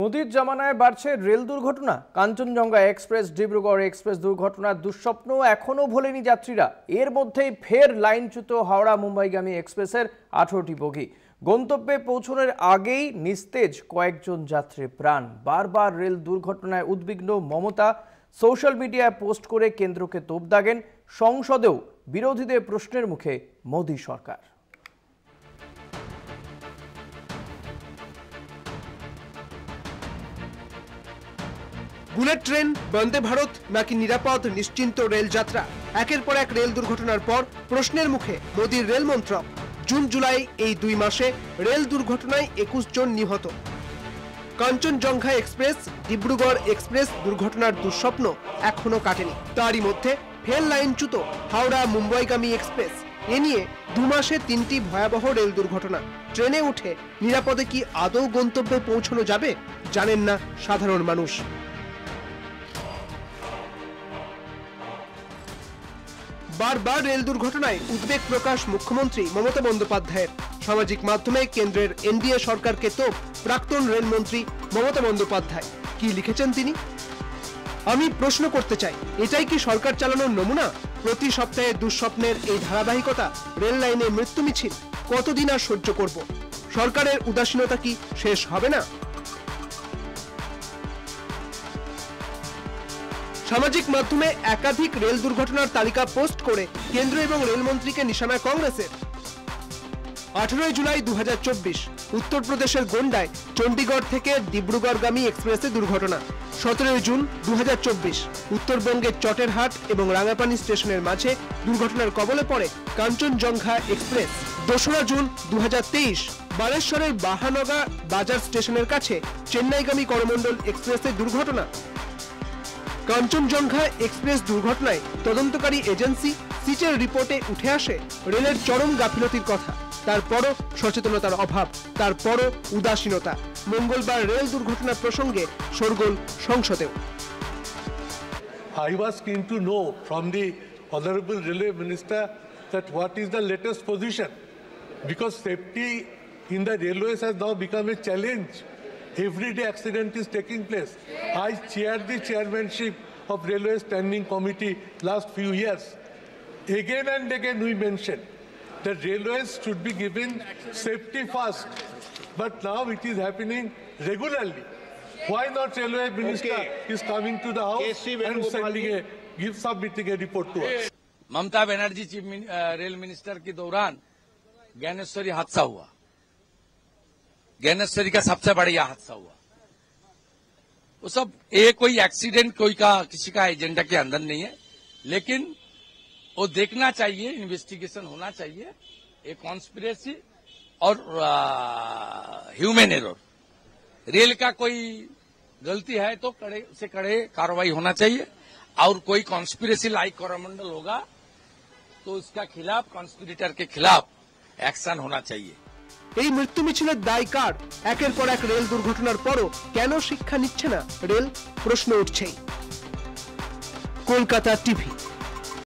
মোদির জামানায় বাড়ছে রেল দুর্ঘটনা। কাঞ্চনজঙ্ঘা এক্সপ্রেস, ডিব্রুগড় এক্সপ্রেস দুর্ঘটনার দুঃস্বপ্ন এখনো ভোলেনি যাত্রীরা। এর মধ্যেই ফের লাইনচ্যুত হাওড়া মুম্বাইগামী এক্সপ্রেসের 18টি বগি। গন্তব্যে পৌঁছানোর আগেই নিস্তেজ কয়েকজন যাত্রীর প্রাণ। বারবার রেল দুর্ঘটনায় উদ্বিগ্ন মমতা সোশ্যাল মিডিয়ায় পোস্ট করে কেন্দ্রকে তোপ দাগেন। সংসদেও বিরোধীদের প্রশ্নের মুখে মোদি সরকার। বুলেট ট্রেন, বন্দে ভারত নাকি নিরাপদ নিশ্চিন্ত রেল যাত্রা, একের পর এক রেল দুর্ঘটনার পর প্রশ্নের মুখে মোদির রেল মন্ত্রক। জুন জুলাই এই 2 মাসে রেল দুর্ঘটনায় 21 জন নিহত। কাঞ্চনজঙ্ঘা এক্সপ্রেস, ডিব্রুগড় এক্সপ্রেস দুর্ঘটনার দুঃস্বপ্ন এখনো কাটেনি। তারই মধ্যে ফের লাইনচ্যুত হাওড়া মুম্বাইগামী এক্সপ্রেস। এ নিয়ে 2 মাসে 3টি ভয়াবহ রেল দুর্ঘটনা। ট্রেনে উঠে নিরাপদে কি আদৌ গন্তব্যে পৌঁছানো যাবে জানেন না সাধারণ মানুষ। বারবার রেল দুর্ঘটনায় উদ্বেগ প্রকাশ মুখ্যমন্ত্রী মমতা বন্দ্যোপাধ্যায়ের। সামাজিক মাধ্যমে কেন্দ্রের এনডিএ সরকারকে তোপ প্রাক্তন রেলমন্ত্রী মমতা বন্দ্যোপাধ্যায়। কি লিখেছেন তিনি? আমি প্রশ্ন করতে চাই, এটাই কি সরকার চালানোর নমুনা? প্রতি সপ্তাহে দুঃস্বপ্নের এই ধারাবাহিকতা, রেল লাইনে মৃত্যু মিছিল, কতদিন আর সহ্য করব? সরকারের উদাসীনতা কি শেষ হবে না? সামাজিক মাধ্যমে একাধিক রেল দুর্ঘটনার তালিকা পোস্ট করে কেন্দ্র এবং রেলমন্ত্রীকে নিশানা কংগ্রেসের। 18 জুলাই 2024 উত্তরপ্রদেশের গোন্ডায় চণ্ডীগড় থেকে ডিব্রুগড়গামী এক্সপ্রেসে দুর্ঘটনা। 17 জুন 2024 উত্তরবঙ্গের চটেরহাট এবং রাঙাপানি স্টেশনের মাঝে দুর্ঘটনার কবলে পড়ে কাঞ্চনজঙ্ঘা এক্সপ্রেস। 2 জুন 2023 বালেশ্বরের বাহানগা বাজার স্টেশনের কাছে চেন্নাইগামী করমণ্ডল এক্সপ্রেসে দুর্ঘটনা। কাঞ্চনজঙ্ঘা এক্সপ্রেস দুর্ঘটনায় তদন্তকারী এজেন্সি সিটের রিপোর্টে উঠে আসে রেলের চরম গাফিলতির কথা। তারপরও সচেতনতার অভাব, তারপরও উদাসীনতা। মঙ্গলবার রেল দুর্ঘটনা প্রসঙ্গে শোরগোল সংসদেও। I was keen to know from the Honorable Railway Minister that what is the latest position, because safety in the railways has now become a challenge. Everyday accident is taking place. I chaired the chairmanship of Railway Standing Committee last few years. Again and again we mentioned that railways should be given safety first, but now it is happening regularly. Why not Railway Minister is coming to the house and submitting a report to us? Mamata Banerjee chief rail minister के दौरान ज्ञानेश्वरी हादसा हुआ। ज्ञानेश्वरी का सबसे बढ़िया हादसा हुआ। वो सब कोई एक्सीडेंट किसी का एजेंडा के अंदर नहीं है, लेकिन वो देखना चाहिए, इन्वेस्टिगेशन होना चाहिए। एक कॉन्स्पिरेसी और ह्यूमन एरर, रेल का कोई गलती है तो कड़े से कड़े कार्रवाई होना चाहिए, और कोई कॉन्स्पिरेसी लाइक कोरोमंडल होगा तो उसका खिलाफ, कॉन्स्पिरेटर के खिलाफ एक्शन होना चाहिए। এই মৃত্যু মিছিলের দায় কার? একের পর এক রেল দুর্ঘটনার পরও কেন শিক্ষা নিচ্ছে না রেল? প্রশ্ন উঠছেই। কলকাতা টিভি।